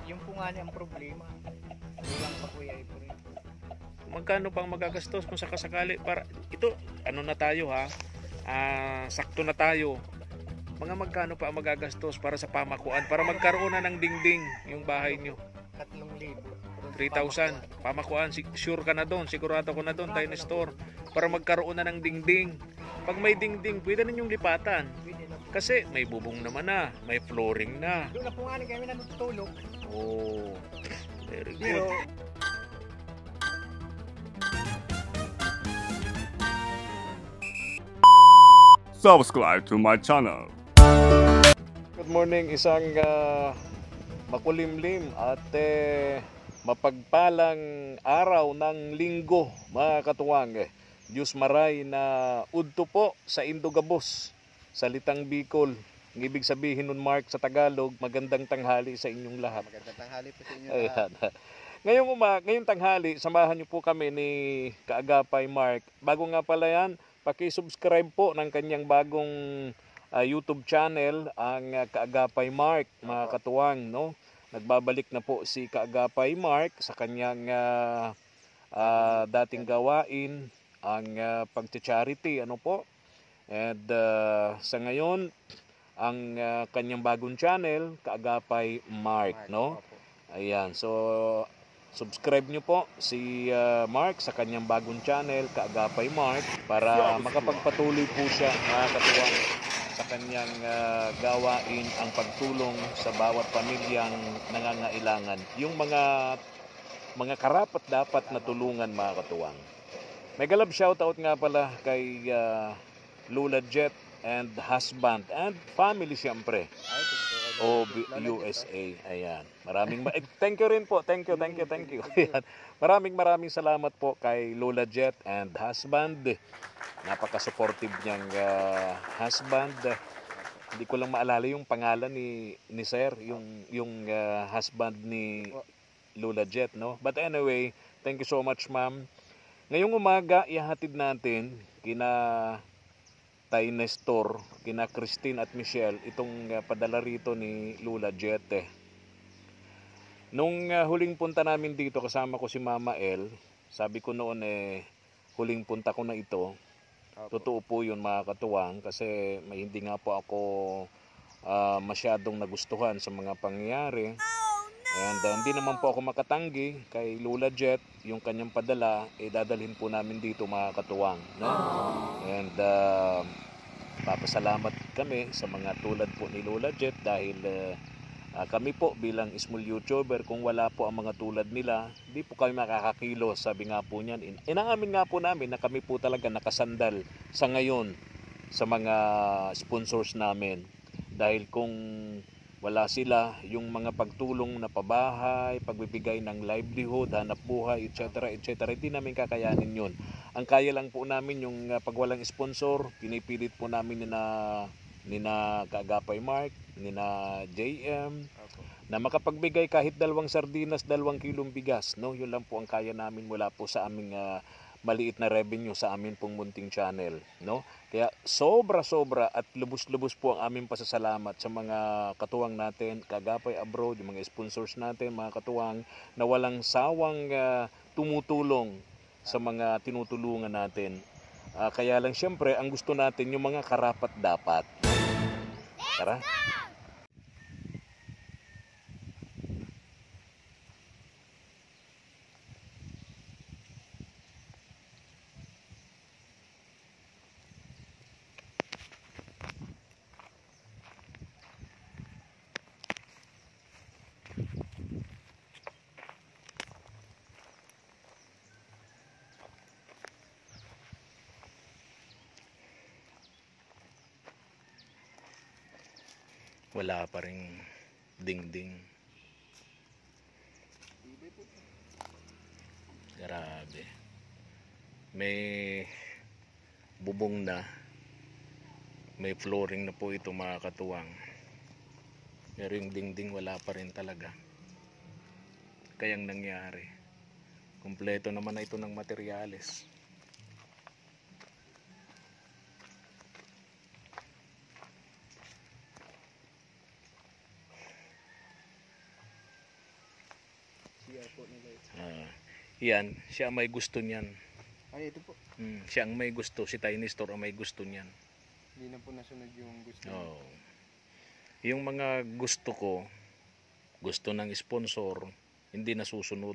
Yung po nga ang problema. Kulang pa Kuya Efren. Magkano pang magagastos kung sakasakali para ito ano na tayo ha? Sakto na tayo. Mga magkano pa ang magagastos para sa pamakuan para magkaroon na ng dingding yung bahay nyo? 3,000. 3,000 pamakuan, sure ka na doon, sigurado ko na doon, Tiny Store, para magkaroon na ng dingding. Pag may dingding, pwede ninyong lipatan. Pwede na po. Kasi may bubong naman na, may flooring na. Doon na po nga kami natutulog. Oh, very Pero good. Subscribe to my channel. Good morning, isang makulimlim at mapagpalang araw ng linggo, mga katuwang. Diyos maray na udto po sa Indogabos, salitang Bicol. Ang ibig sabihin nun, Mark, sa Tagalog, magandang tanghali sa inyong lahat. magandang tanghali po sa inyo. Ayan. Ngayong tanghali, samahan niyo po kami ni Kaagapay Mark. Bago nga pala yan, paki-subscribe po ng kanyang bagong YouTube channel, ang Kaagapay Mark, mga katuwang, no? Nagbabalik na po si Kaagapay Mark sa kanyang dating gawain, ang pagcha-charity, ano po. And sa ngayon, ang kanyang bagong channel, Kaagapay Mark, no? Ayan, so subscribe nyo po si Mark sa kanyang bagong channel, Kaagapay Mark, para makapagpatuloy po siya, mga katuwang, sa kanyang gawain, ang pagtulong sa bawat pamilyang nangangailangan. Yung mga karapat dapat na tulungan, mga katuwang. Mega love shoutout nga pala kay Lula Jet and husband and family siyempre. USA. Ayan. Thank you rin po. Thank you. Ayan. Maraming salamat po kay Lola Jet and husband. Napaka-supportive niyang husband. Hindi ko lang maalala yung pangalan ni Sir, yung husband ni Lola Jet, no? But anyway, thank you so much, ma'am. Ngayong umaga, ihahatid natin kina Tay Nestor, kina Christine at Michelle, itong padala rito ni Lula Jet. Nung huling punta namin dito, kasama ko si Mama El, sabi ko noon huling punta ko na ito. Totoo po yun, mga katuwang, kasi hindi nga po ako masyadong nagustuhan sa mga pangyayari. And hindi naman po ako makatanggi kay Lula Jet, yung kanyang padala, dadalhin po namin dito, mga katuwang, no? And papasalamat kami sa mga tulad po ni Lula Jet dahil kami po bilang small YouTuber, kung wala po ang mga tulad nila, di po kami makakakilos. Sabi nga po niyan, inaamin nga po namin na kami po talaga nakasandal sa ngayon sa mga sponsors namin. Dahil kung wala sila, yung mga pagtulong na pabahay, pagbibigay ng livelihood, hanap buhay, etc., hindi namin kakayanin yun. Ang kaya lang po namin yung pag walang sponsor, pinipilit po namin ni na Kaagapay Mark, ni na JM, na makapagbigay kahit 2 sardinas, 2 kilong bigas, no? Yun lang po ang kaya namin mula po sa aming maliit na revenue sa amin pong munting channel, no? Kaya sobra at lubos-lubos po ang aming pasasalamat sa mga katuwang natin, Kaagapay Abroad, yung mga sponsors natin, mga katuwang na walang sawang tumutulong sa mga tinutulungan natin. Kaya lang siyempre, ang gusto natin yung mga karapat dapat. Tara. Wala pa ring dingding. Grabe. May bubong na. May flooring na po ito, mga katuwang. Pero yung dingding wala pa rin talaga. Kayang nangyari. Kompleto naman na ito ng materyales. Lugar po nila. Yan, siya ang may gusto niyan. Ay, ito po. Siya ang may gusto, si Tiny Store ang may gusto niyan. Hindi na po nasunod yung gusto. Oh. Yung mga gusto ko, gusto ng sponsor, hindi nasusunod.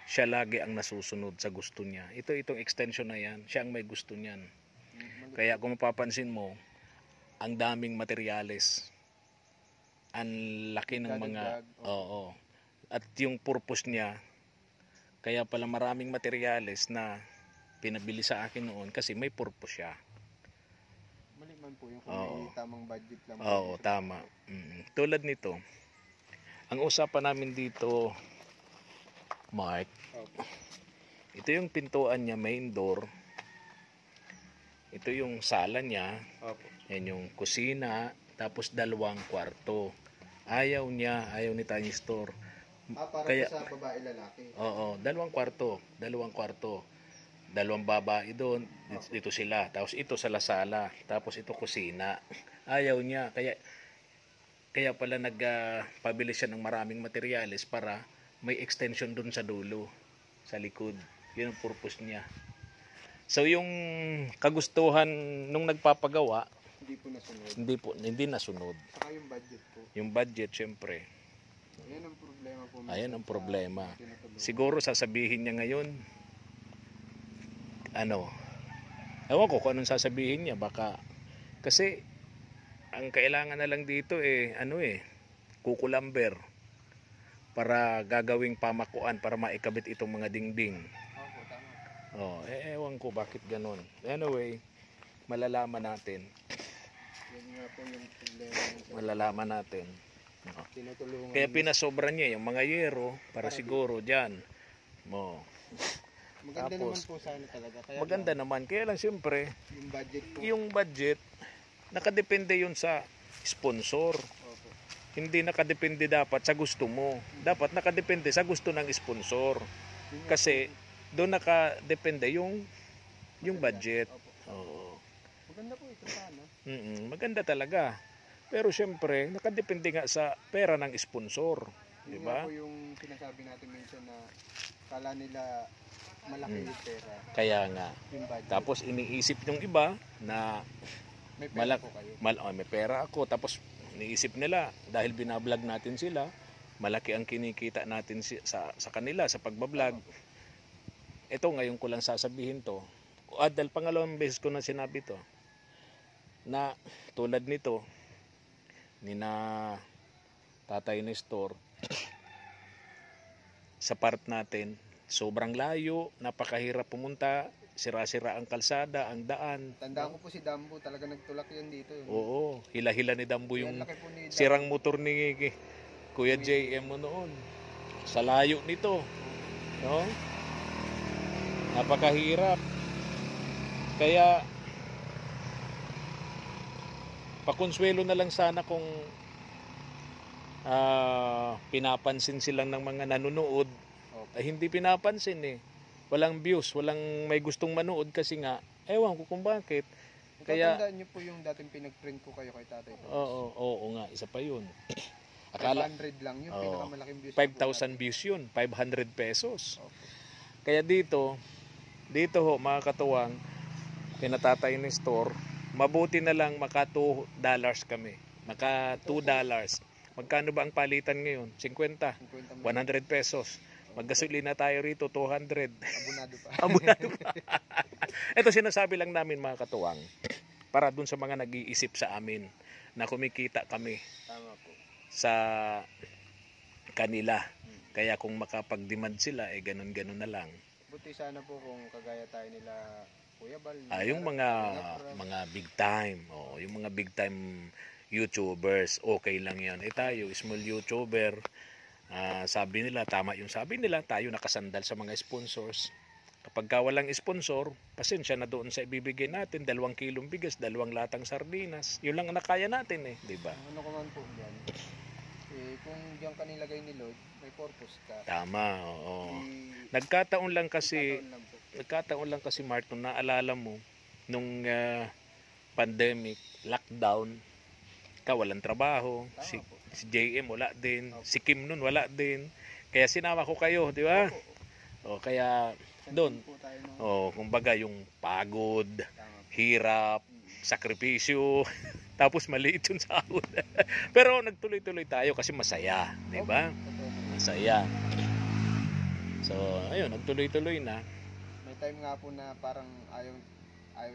Siya lagi ang nasusunod sa gusto niya. Itong extension na yan, siya ang may gusto niyan. Kaya kung mapapansin mo, ang daming materyales. Ang laki ng mga... Oo. At yung purpose niya, kaya pala maraming materyales na pinabili sa akin noon kasi may purpose siya. Mali man po yung kung may tamang budget lang. Oo, tama. Tulad nito, ang usapan namin dito, Mark, ito yung pintuan niya, main door. Ito yung sala niya. Yan yung kusina, tapos 2 kwarto. Ayaw ni Tiny Store. Para Kaya, sa babae lalaki. Oo, 2 kwarto. 2 kwarto. 2 babae doon, dito sila. Tapos ito sa sala, tapos ito kusina. Ayaw niya. Kaya pala nagpabili siya ng maraming materyales para may extension doon sa dulo, sa likod. Yun ang purpose niya. So yung kagustuhan nung nagpapagawa, hindi nasunod. Saka yung budget po. Yung budget, syempre. Ayan ang problema po. Ayan ang problema. Siguro sasabihin niya ngayon, ewan ko kung anong sasabihin niya. Baka, kasi, ang kailangan na lang dito kukulamber para gagawing pamakuan para maikabit itong mga dingding. Opo, tama. Ewan ko bakit ganun. Anyway, malalaman natin. Yan nga po yung problema. Malalaman natin. Tinutulungan. Kaya pinasobra niya yung mga yero para siguro dyan. Maganda Tapos, naman po sana talaga. Kaya maganda naman. Kaya lang siyempre, yung budget po. yung budget, nakadepende yun sa sponsor. Opo. Hindi nakadepende dapat sa gusto mo. Dapat nakadepende sa gusto ng sponsor. Kasi doon nakadepende yung budget. Oo. Maganda po ito sana. Maganda talaga. Pero syempre, nakadepende nga sa pera ng sponsor. Yun Diba? nga po yung sinasabi natin minsan na kala nila malaki yung pera. Kaya nga. Yung budget. Tapos iniisip yung iba na may pera po kayo. may pera ako. Tapos iniisip nila dahil binablog natin sila, malaki ang kinikita natin sa kanila sa pagbablog. Ito ngayon ko lang sasabihin to. Dahil pangalawang beses ko na sinabi to. Na tulad nito, ni na Tatay Nestor, sa part natin, sobrang layo, napakahirap pumunta, sira-sira ang kalsada, ang daan. Tandaan ko po si Dambo, talaga nagtulak yan dito. Oo, hila-hila ni Dambo yung laki po ni sirang motor ni Kuya JM mo noon. Sa layo nito. No? Napakahirap. Kaya pakonsuelo na lang sana kung pinapansin silang ng mga nanonood. Ay hindi pinapansin eh. Walang views, walang may gustong manood kasi nga, ewan ko kung bakit. Kaya tandaan niyo po yung dating pinag-print ko kayo kay tatay. Oo nga, isa pa yun. 500 lang yun, pinakamalaking views. 5,000 views yun, 500 pesos. Okay. Kaya dito ho mga katuwang, kinatatay ni store, mabuti na lang maka $2 kami. Maka $2. Magkano ba ang palitan ngayon? 50. 100 pesos. Maggasolina tayo rito, 200. Abunado pa. Abunado pa. Ito sinasabi lang namin mga katuwang, para dun sa mga nag-iisip sa amin na kumikita kami. Tama po. Sa kanila. Kaya kung makapag-demand sila, ganun-ganun na lang. Buti sana po kung kagaya tayo nila Kuya Bal. Yung mga big time, yung mga big time YouTubers, okay lang yan. Tayo, small YouTuber, sabi nila, tama yung sabi nila, tayo nakasandal sa mga sponsors. Kapag walang sponsor, pasensya na doon sa ibibigay natin, 2 kilong bigas, 2 latang sardinas. Yun lang ang nakaya natin di ba? Ano ko man po yan. Kung diyan ka nilagay ni Lord, may purpose ka. Tama, oo. Nagkataon lang kasi Mark, nung naalala mo, nung pandemic, lockdown, walang trabaho, si JM wala din, si Kim nun wala din, Kaya sinama ko kayo, di ba? O kaya doon, Po tayo ng kumbaga yung pagod, tama po. hirap, sakripisyo, tapos maliit yung sahod. Pero nagtuloy-tuloy tayo kasi masaya, di ba? Totoo po. Masaya. So, ayun, nagtuloy-tuloy na. May time nga po na parang ayaw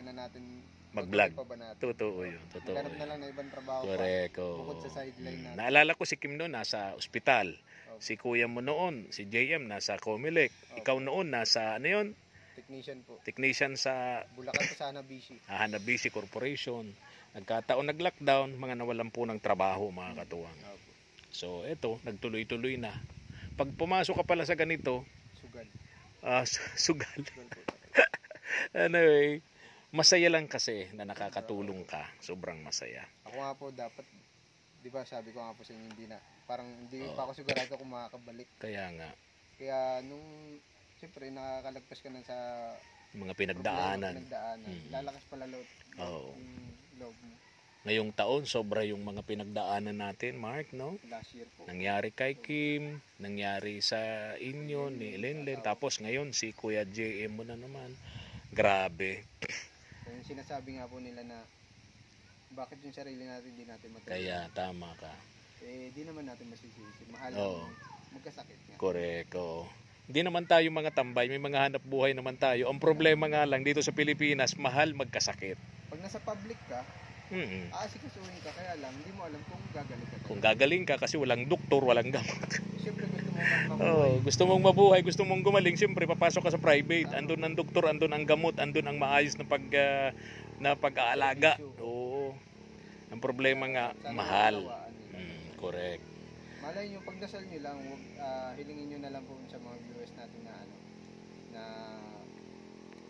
na natin Mag-vlog. tutuloy pa ba natin? Totoo yun, totoo Maghanap na yun. lang na ibang trabaho Correct. pa. Oo. Bukod sa sideline natin. Naalala ko si Kim noon nasa ospital. Opo. Si kuya mo noon, si JM nasa Comelec. Ikaw noon nasa ano yun? Technician po. Technician sa Bulacan po sana busy. Hanabishi Corporation. Nagkataon nag-lockdown, mga nawalan po ng trabaho mga katuwang. Opo. So eto, nagtuloy-tuloy na. Pag pumasok ka pala sa ganito, Sugal. sugal. Sugal po. Anyway, masaya lang kasi na nakakatulong ka. Sobrang masaya. Ako nga po dapat, di ba sabi ko nga po sa inyo, hindi pa ako sigurado kung makakabalik. Kaya nga, Kaya nung, siyempre nakakalagpas ka na sa mga pinagdaanan. lalakas pala Oo. yung loob mo. Ngayong taon, sobra yung mga pinagdaanan natin, Mark, no? Last year po. Nangyari kay Kim, nangyari sa inyo, ni Lenlen, tapos ngayon si Kuya JM mo na naman. Grabe. Yung sinasabi nga po nila na bakit yung sarili natin hindi natin matulungan. Kaya tama ka. Di naman natin masisisi. Mahal Oo. magkasakit nga. Correct, oo. Hindi naman tayo mga tambay, may mga hanap buhay naman tayo. Ang problema nga lang dito sa Pilipinas, mahal magkasakit. Pag nasa public ka, aasikasuhin ka, kaya lang hindi mo alam kung gagaling ka. Kung gagaling ka kasi walang doktor, walang gamot. Siyempre gusto mo mabuhay. Gusto mong mabuhay, gusto mong gumaling, siyempre papasok ka sa private. Andun ang doktor, andun ang gamot, andun ang maayos na pag-aalaga. Oo. Ang problema nga, Sana mahal. maunawaan nila. Correct. Malay nyo, pagdasal nyo lang, hilingin nyo na lang po sa mga viewers natin na na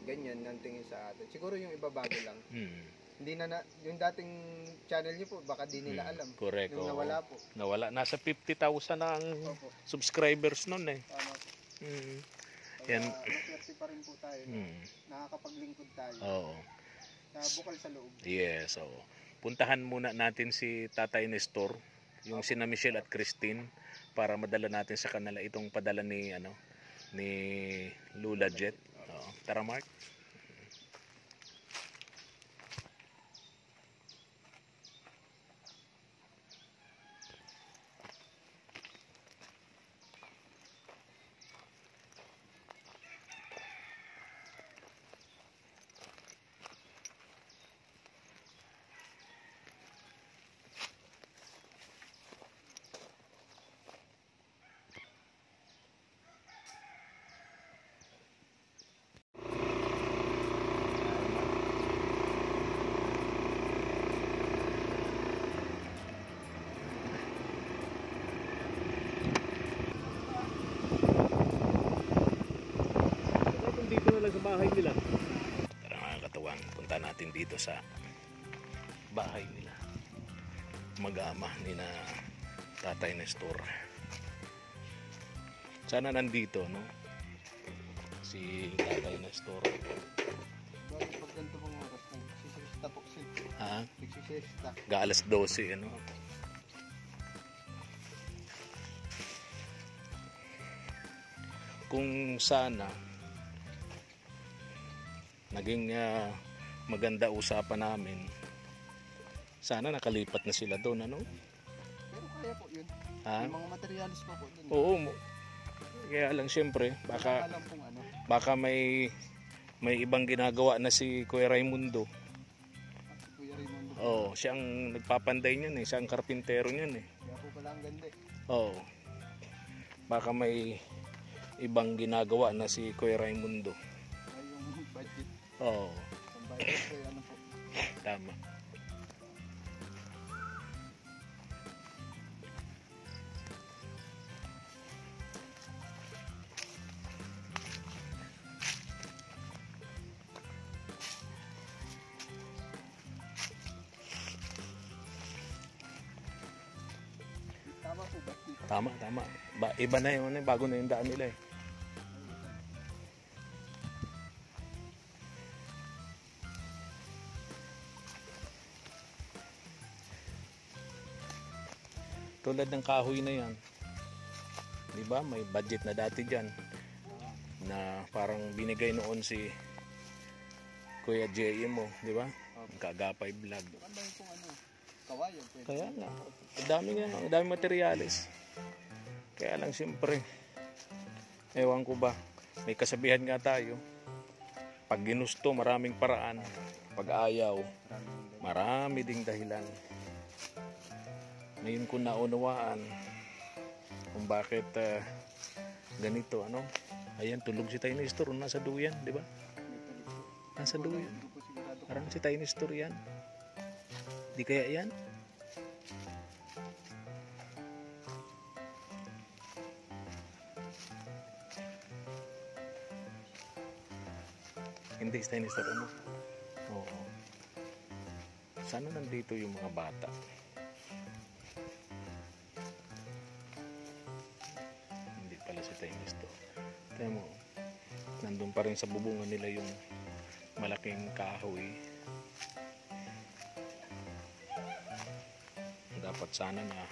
ganyan nang tingin sa atin. Siguro yung iba bago lang. Hindi na yung dating channel nyo po, baka di nila alam. Correct. Nung nawala po. Nawala. Nasa 50,000 na ang Opo. subscribers nun eh. Tama po. Yan. Maswerte pa rin po tayo. Nakakapaglingkod tayo. Oo. Bukal sa loob. Yes, oo. Puntahan muna natin si Tatay Nestor, yung sina Michelle at Christine, para madala natin sa kanila itong padala ni Lula Jet. Oo. Tara, Mark. Dito na lang sa bahay nila. Tara mga katuwang, punta natin dito sa bahay nila. Mag-ama ni na Tatay Nestor. Sana nandito, no? Si Tatay Nestor. Bakit pag ganito pong oras, nagsisista po sila. Ha? Nagsisista. Gaalas 12, ano? Kung sana naging maganda usapan namin, sana nakalipat na sila doon, ano? Pero kaya po yun. Ha? Yung mga materialis pa po dun. Oo. Kaya lang siyempre, baka Alam pong ano. baka may ibang ginagawa na si Kuya Raimundo. Si Kuya Raimundo. Oo, siyang nagpapanday niyan eh, siyang karpintero niyan eh. Kaya po pala ang ganda eh. Oo. Baka may ibang ginagawa na si Kuya Raimundo. Ay yung budget. Oo, Ang budget ko ano po. tama. Tama po ba? Tama, tama. Iba na yun, bago na yung daan nila eh. Tulad ng kahoy na yan. Di ba? May budget na dati dyan na parang binigay noon si Kuya J.M. mo, di ba? Kagapay vlog. Ang dami pong ano, kawayan. Pwede. Kaya nga, ang dami materyales. Kaya lang siyempre, ewan ko ba, may kasabihan nga tayo, pag ginusto, maraming paraan. Pag ayaw, marami ding dahilan. Ngayon ko naunawaan kung bakit ganito, ano? Ayan, tulog si Tiny Store, nasa duyan, di ba? Nasa duyan. Parang si Tiny Store yan. Di kaya yan? Hindi si Tiny Store, ano? Oo. Sana nandito yung mga bata? Hindi pala si Tiny Store. Kaya mo, nandun pa rin sa bubungan nila yung malaking kahoy. Dapat sana na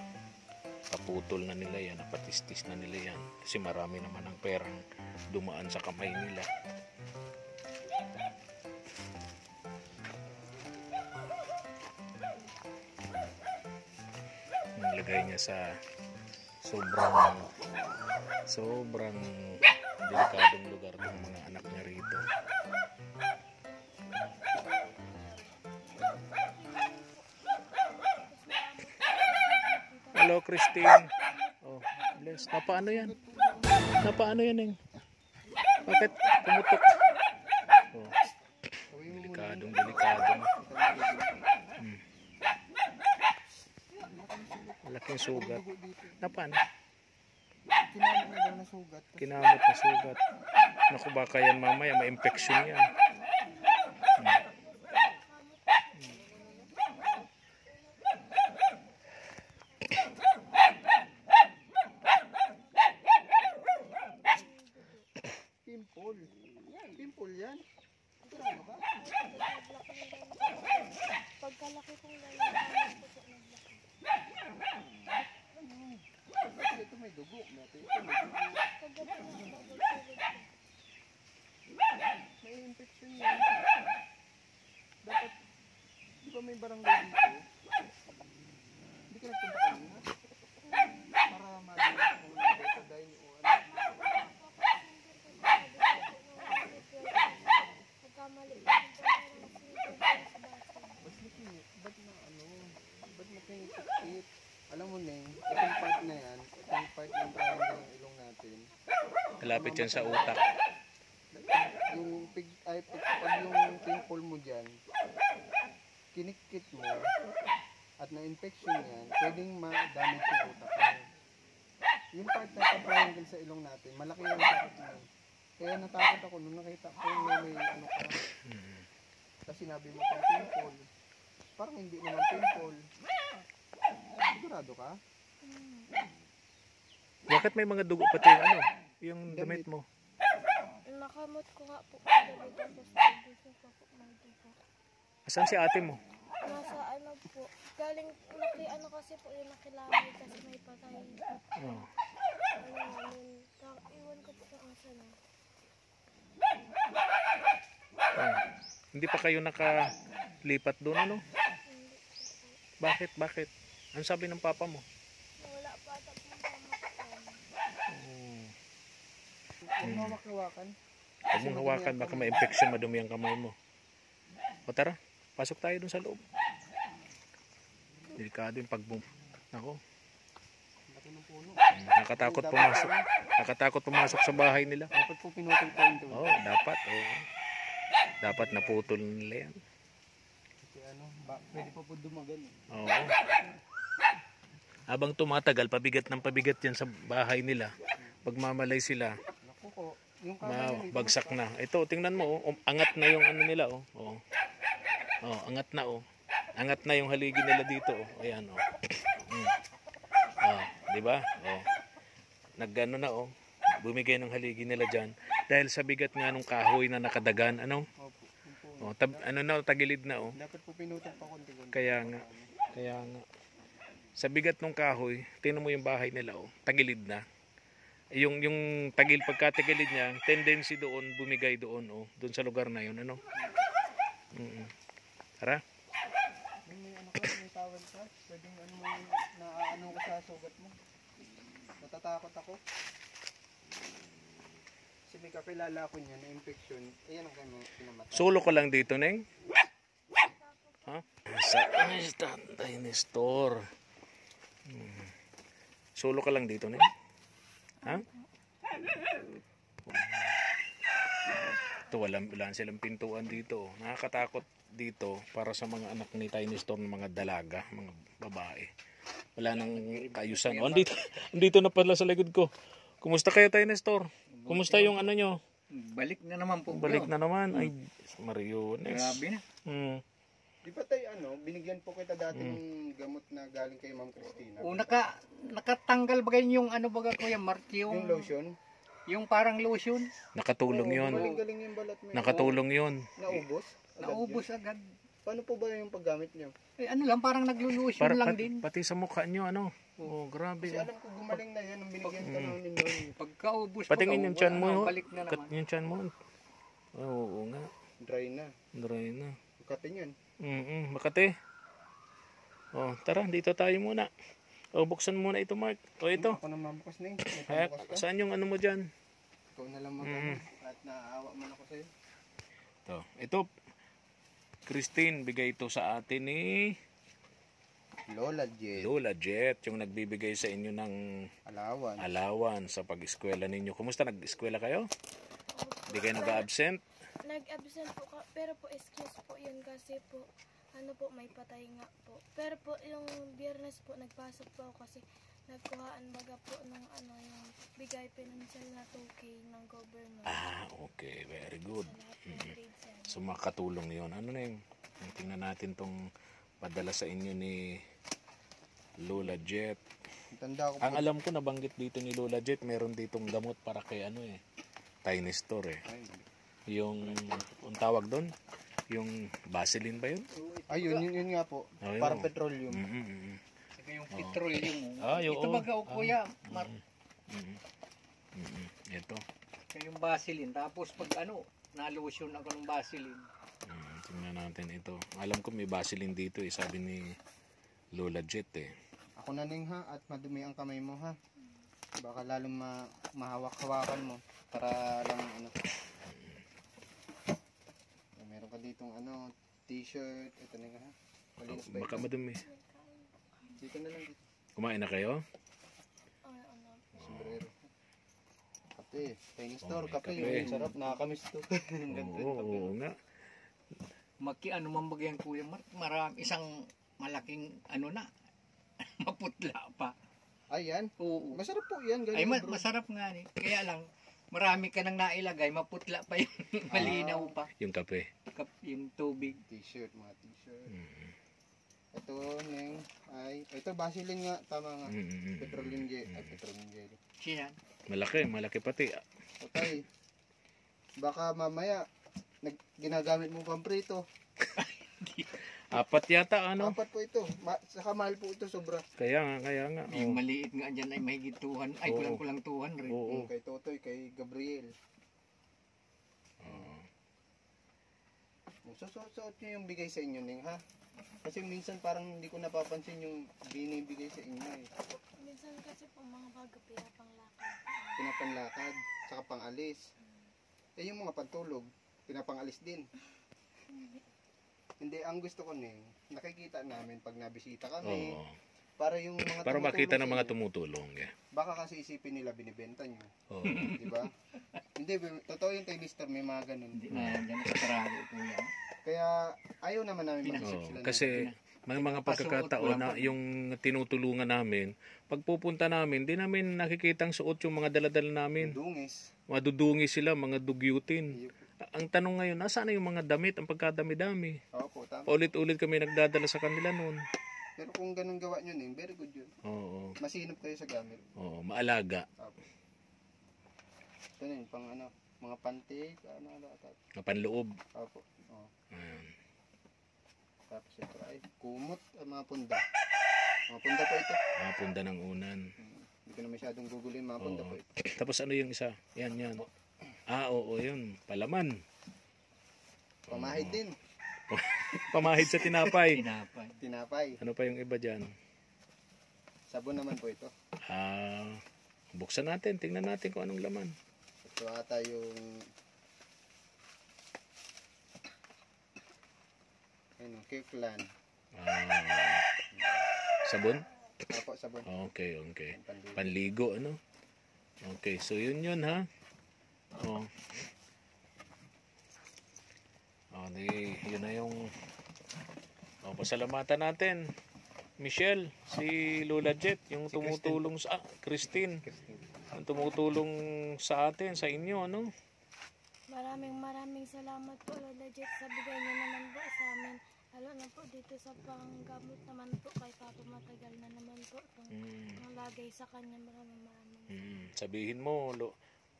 kaputol na nila yan, napatistis na nila yan. Kasi marami naman ang perang dumaan sa kamay nila. Nilagay niya sa sobrang delikadong lugar ng mga anak niya rito. Hello, Christine. Oh, bless. Napaano yan? Napaano yan, eh? Bakit pumutok? Oh. Delikadong. Malaking sugat. Napaano? Kinamot na daw na sugat. Kinamot na sugat. Naku, baka yan mamaya, may infection yan. Pimple yan. Ano ba? Pagkalaki kong lalaki po po naglaki. Ito may dugo. Ito may dugo. May infection yan. Dapat, di ba may barangay dito? Hindi ka nagpunta kanina? Para madalas kung nagdataday o ano. Pagkamali. Ba't makinikit? Alam mo, Neng, itong part na yan, itong part ng triangle ng ilong natin. Malapit yan sa utak. Yung pag yung pimple mo dyan, kinikit mo, at na-infection yan, pwedeng ma-damage yung utak mo. Yung part na triangle sa ilong natin, malaki yung sakit mo. Kaya natakot ako nung nakita ko may ano ka. Kasi sinabi mo pang pimple. Parang hindi naman pimple. Sigurado ka? Bakit may mga dugo pati yung ano? Yung damit mo? Nakamot ko nga po kagabi tapos nagising ko po may dugo. Asan si ate mo? Nasa ano po, galing ano kasi po yung nakilamay kasi may patay. Oh. Ano namin, iwan ko po sa asa na. Oh. Hindi pa kayo nakalipat doon, ano? Bakit? Ano sabi ng papa mo? Wala pa ata pong pamakon. Oh. Huwag mo hawak-hawakan. Huwag mong hawakan, baka ma-infection, madumi ang kamay mo. O tara, pasok tayo dun sa loob. Delikado yung pagbum. Ako, Laki ng puno. nakatakot pumasok sa bahay nila. Dapat po pinutol pa yun doon. Oh, dapat. Oh. Dapat naputol nila yan. Kasi ano, pwede pa po dumagan. Oo. Habang tumatagal, pabigat ng pabigat yan sa bahay nila. Pagmamalay sila, Naku ko, yung kamay nila. bagsak na. Ito, tingnan mo, oh, angat na yung ano nila, oh. Oh. Oh, angat na, oh. Angat na yung haligi nila dito, oh. Ayan, oh. Oh, di ba? Oh. Naggano na, oh. Bumigay ng haligi nila diyan dahil sa bigat nga nung kahoy na nakadagan, ano? Opo, yung puno. Oh, ano na, tagilid na, oh. Dapat po pinutol pa konti-konti. Kaya nga. Sa bigat ng kahoy, tingnan mo yung bahay nila, oh. Tagilid na. yung tagil pagkatagilid niya, tendency doon bumigay doon doon sa lugar na yun ano. Tara. May ano ka, may tawag ka. Pwedeng ano mo na ano ka sa sugat mo. Natatakot ako. Kasi may kakilala ko niya na infection. Ayan ang kanyang pinamatay. Solo ka lang dito, Neng? Ha? Saan is Tatay Nestor? Solo ka lang dito, Neng? Ha? Ito, wala silang pintuan dito. Nakakatakot dito para sa mga anak ni Tatay Nestor ng mga dalaga, mga babae. Wala nang kaayusan. Andito na pala sa likod ko. Kumusta kayo, Tatay Nestor? Kumusta yung ano nyo? Balik na naman po. Balik na naman. Ay, Mariones. Grabe na. Di ba tayo binigyan po kita dati ng gamot na galing kay Ma'am Christina? O nakatanggal ba kayo yung ano baga Kuya Mark? Yung lotion? Yung parang lotion. Nakatulong yun. Galing yung balat mo. Nakatulong yun. Naubos? Naubos agad. Paano po ba yung paggamit niyo? Eh, ano lang, parang naglo-lotion lang din. Pati sa mukha nyo, ano? Oh, grabe. Kasi alam ko gumaling na yan nung binigyan ka namin noon. Pagkaubos Patingin yung tiyan mo. balik na naman. Yung tiyan mo. Oo nga. Dry na. Dry na. Katin yan. Makati. Oh, tara, dito tayo muna. O, buksan muna ito, Mark. O, ito. Ako na mabukas na Ay, saan yung ano mo dyan? Ikaw na lang at naaawa man ako sa'yo. Ito. Christine, bigay ito sa atin ni Lola Jet. Lola Jet, yung nagbibigay sa inyo ng alawan sa pag-eskwela ninyo. Kumusta? Nag-eskwela kayo? Hindi kayo nag-absent? Nag-absent po pero po excuse po yun kasi po ano po may patay nga po. Pero po yung Biyernes po nagpasok po ako kasi nagkuhaan baga po ng ano yung bigay pinansyal na 2K ng government. Okay. Very good. Sa lahat ng grade 7. So makatulong yun. Ano na yung tingnan natin tong padala sa inyo ni Lola Jet. Tanda ko po. Ang alam ko nabanggit dito ni Lola Jet, meron ditong gamot para kay Tatay Nestor Yung ang tawag doon, yung Vaseline ba yun? Yun nga po. Yun. Parang petroleum. Saka yung petroleum mo. Yun. Ito baga Kuya Mark. Ito. Saka yung Vaseline. Tapos pag na-lotion ako ng Vaseline. Tingnan natin ito. Alam ko may Vaseline dito sabi ni Lola Jet Ako na ning at madumi ang kamay mo ha. Baka lalong mahawak-hawakan mo para lang meron ka ditong t-shirt, ito na nga ha. Malinis ba Baka ito? madumi. Dito na lang dito. Kumain na kayo? Sombrero. Kape, Chinese store, may kape. kape. Yung sarap, nakakamiss to. Oo nga. Ano man bagyan Kuya Mark? Isang malaking maputla pa. Ayan. Oo. Masarap po yan. Ay, Ganyan, bro. masarap nga ni. Kaya lang, marami ka nang nailagay, maputla pa yung malinaw pa. Yung kape. Yung tubig. T-shirt, mga t-shirt. Ito, Neng, ito Vaseline nga, tama nga. Petroleum jelly. Siya. Malaki pati. Okay. Baka mamaya, ginagamit mo pang prito. 4 yata Apat po ito. Saka mahal po ito sobra. Kaya nga. Yung maliit nga dyan ay mahigit 200. Ay, kulang-kulang 200. Oo. Kay Totoy, kay Gabriel. Susuot nyo yung bigay sa inyo, Neng, ha? Kasi minsan parang hindi ko napapansin yung binibigay sa inyo Minsan kasi po mga bago pinapanglakad. Pinapanlakad, saka pangalis. Yung mga pantulog, pinapangalis din. Hindi, ang gusto ko, Neng, nakikita namin pag nabisita kami. Para yung mga Para makita ng mga tumutulong. Baka kasi isipin nila binibenta nyo. Di ba? Hindi, totoo yung kay Mr. may mga ganun. Hindi na, dyan sa karado po yan. Kaya ayaw naman namin mag-isip sila. Kasi may mga pagkakataon na yung tinutulungan namin, pag pupunta namin, di namin nakikitang suot yung mga daladala namin. Dungis. Madudungis sila, mga dugyutin. Ang tanong ngayon, nasaan na yung mga damit, ang pagkadami-dami? Opo, tama. Paulit-ulit kami nagdadala sa kanila noon. Pero kung ganun gawa nyo, Neng, very good yun. Oo. Masinop kayo sa gamit. Oo, maalaga. Opo. Ito na yun, pang mga pantig, Panloob. Opo. Ayan. Tapos ito ay kumot, mga punda. Mga punda po ito. Punda ng unan. Hindi ko na masyadong gugulin, mga punda Oo. po ito. Tapos ano yung isa? Yan. Oo, yun. Palaman. Pamahid din. Pamahid sa tinapay. Tinapay. Tinapay. Ano pa yung iba dyan? Sabon naman po ito. Buksan natin. Tingnan natin kung anong laman. Ito ata yung Kirkland. Sabon? Apo, sabon. Okay. Panligo. Panligo, ano? Okay, so yun ha. Yun na yung pasalamatan natin. Michelle, si Lola Jet, yung tumutulong sa Christine. Yung tumutulong sa atin, sa inyo, ano? Maraming salamat po Lola Jet sa bigay niyo naman po sa amin. Lalo na po dito sa panggamot naman po kay Papa, matagal na naman po itong nalagay sa kanya. Maraming. Sabihin mo,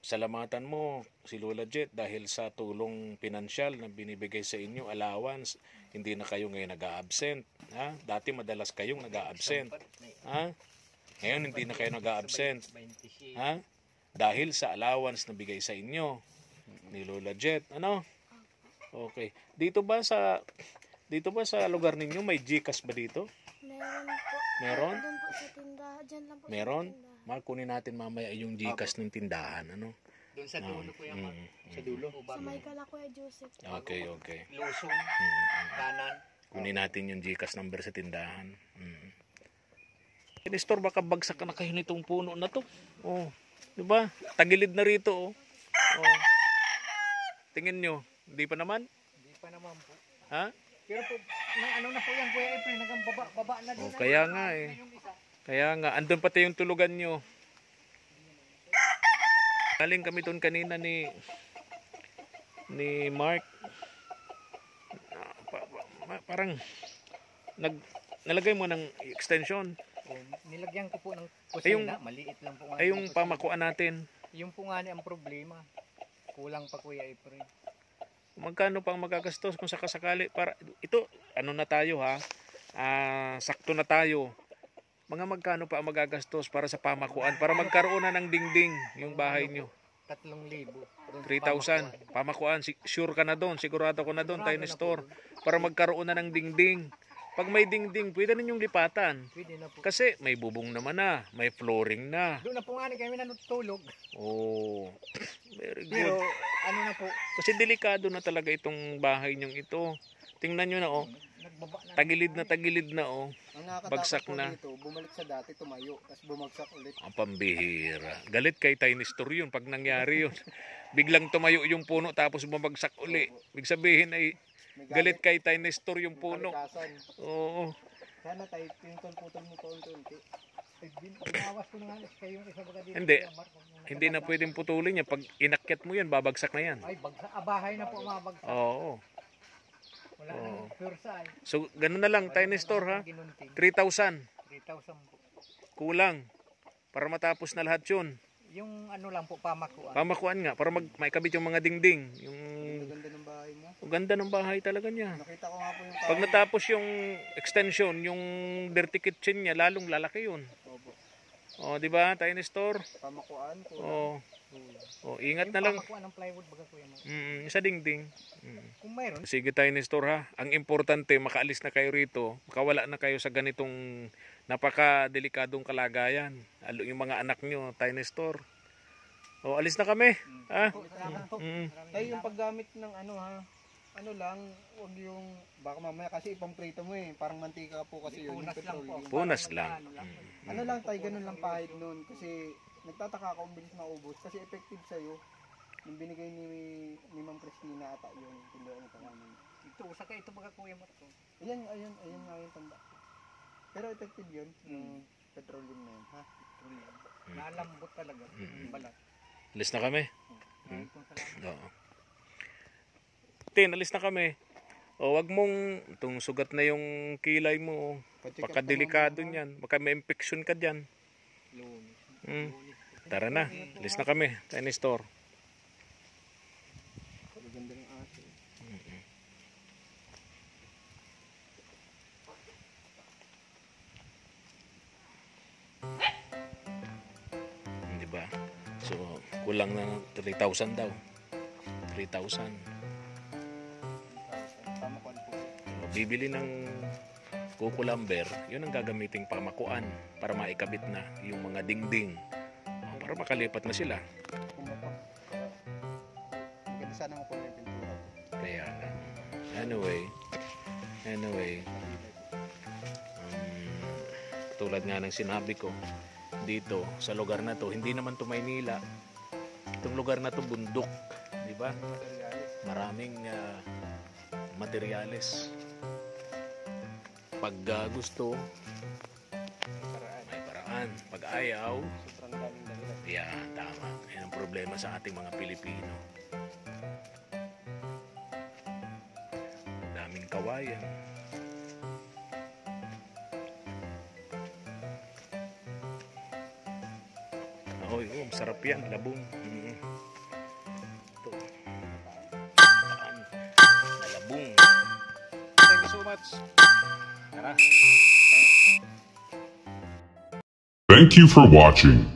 salamatan mo si Lola Jet dahil sa tulong pinansyal na binibigay sa inyo, allowance, hindi na kayo ngayon nag-a-absent. Ha? Dati madalas kayong nag-a-absent. Ha? Ngayon hindi na kayo nag-a-absent. Ha? Dahil sa allowance na bigay sa inyo ni Lola Jet. Ano? Okay. Dito ba sa lugar ninyo may GCash ba dito? Meron po. Meron? Doon po sa tindahan. Diyan lang po Meron? sa tindahan. Kunin natin mamaya yung GCash ng tindahan, ano? Doon sa dulo ko yan. Sa dulo. Sa may Kalakuya Joseph. Okay. Lusong, kanan. Kunin natin yung GCash number sa tindahan. Nestor, baka bagsak na kayo nitong puno na to. Oh, 'di ba? Tagilid na rito, oh. Oh. Tingin nyo, hindi pa naman? Hindi pa naman po. Ha? Pero po, ano na po yan, Kuya Efren, hanggang baba na din. Kaya nga eh. Kaya nga, andun pati yung tulugan nyo. Galing kami doon kanina ni Mark. Parang nalagay mo ng extension. Nilagyan ko po ng kusina, maliit lang po nga. Ay yung pamakuan natin. Yung po nga ang problema. Kulang pa Kuya Efren. Magkano pang magagastos kung sakasakali para ito ano na tayo ha? Sakto na tayo. Mga magkano pa ang magagastos para sa pamakuan para magkaroon na ng dingding yung bahay nyo? 3,000. 3,000 pamakuan. Sure ka na doon, sigurado ko na doon tayo ni store para magkaroon na ng dingding. Pag may dingding, pwede ninyong lipatan. Pwede na po. Kasi may bubong naman na, may flooring na. Doon na po nga kami natutulog. Oh, very Pero good. ano na po, Kasi delikado na talaga itong bahay nyong ito. Tingnan nyo na oh. nagbaba na. Tagilid na oh. Ang nakakatakot Bagsak po na. dito, bumalik sa dati, tumayo, tapos bumagsak ulit. Ang pambihira. Galit kay Tiny Store yun pag nangyari yun. Biglang tumayo yung puno tapos bumagsak uli. Ibig sabihin ay May galit kay Tiny Store yung puno. kalikasan. Oo. Sana tayo, pintol-putol mo paunti-unti. Binawas ko na nga kayo yung isa baga dito. Hindi. Kuya Mark, Hindi na pwedeng putulin yan. Pag inakyat mo yan, babagsak na yan. Ay, bagsak. Bahay na po mabagsak. Oo. Wala nang pursa ay. So, ganun na lang. Tiny Store ha. Ginunting. 3,000. 3,000 po. Kulang. Para matapos na lahat yun. Yung ano lang po, pamakuan. Pamakuan nga. Para maikabit yung mga dingding. Yung Ang ganda ng bahay mo. ang ganda ng bahay talaga niya. Nakita ko nga po yung Pag natapos yung extension, yung dirty kitchen niya, lalong lalaki yun. Opo. O, di ba? Tiny Store. Pamakuan po. O, ingat na lang. Pamakuan ng plywood baga Kuya Mark. Sa dingding. Kung mayroon, Sige Tiny Store ha. Ang importante, makaalis na kayo rito. Makawala na kayo sa ganitong napaka-delikadong kalagayan. Yung mga anak nyo, Tiny Store. O, alis na kami. Ha? Tayo yung paggamit ng ano ha. Ano lang, wag yung, baka mamaya kasi ipamprito mo eh. Parang mantika po kasi yun. Yung punas lang po. petroleum. Punas lang. Ano lang tayo, ganun lang pahid nun. Kasi nagtataka ako ang bilis maubos. Kasi effective sa'yo. Yung binigay ni Ma'am Christina ata yun. Kundi ano pa namin. ito, saka ito baga Kuya Mark. Ayan nga yung tanda. Pero effective yun. Yung petroleum na yun. Ha? Nalambot talaga. Balat. Alis na kami. Maraming salamat. Oo. Tin, alis na kami. O, wag mong, itong sugat na yung kilay mo. Pa-check up Baka ka delikado mamaya, niyan. Baka may infection ka dyan. Lunis. Tara na. Alis na kami. Tiny Store. Maganda ng aso. Kulang na ng 3,000 daw. 3,000. Pamakuan po. Bibili ng kuko lumber, yun ang gagamiting pamakuan para maikabit na yung mga dingding. Para makalipat na sila. Kumako. Maganda sana mo po yung pintura po. Kaya nga. Anyway, tulad nga ng sinabi ko, dito sa lugar na to, hindi naman to Maynila. Itong lugar na to bundok, di ba? Maraming materyales. Pag gusto, may paraan. Pag ayaw, Sobrang daming dahilan. yan, tama. Yan ang problema sa ating mga Pilipino. Daming kawayan. Masarap yan, labong. Ito. Paan. Na labong. Thank you so much. Tara. Thank you for watching.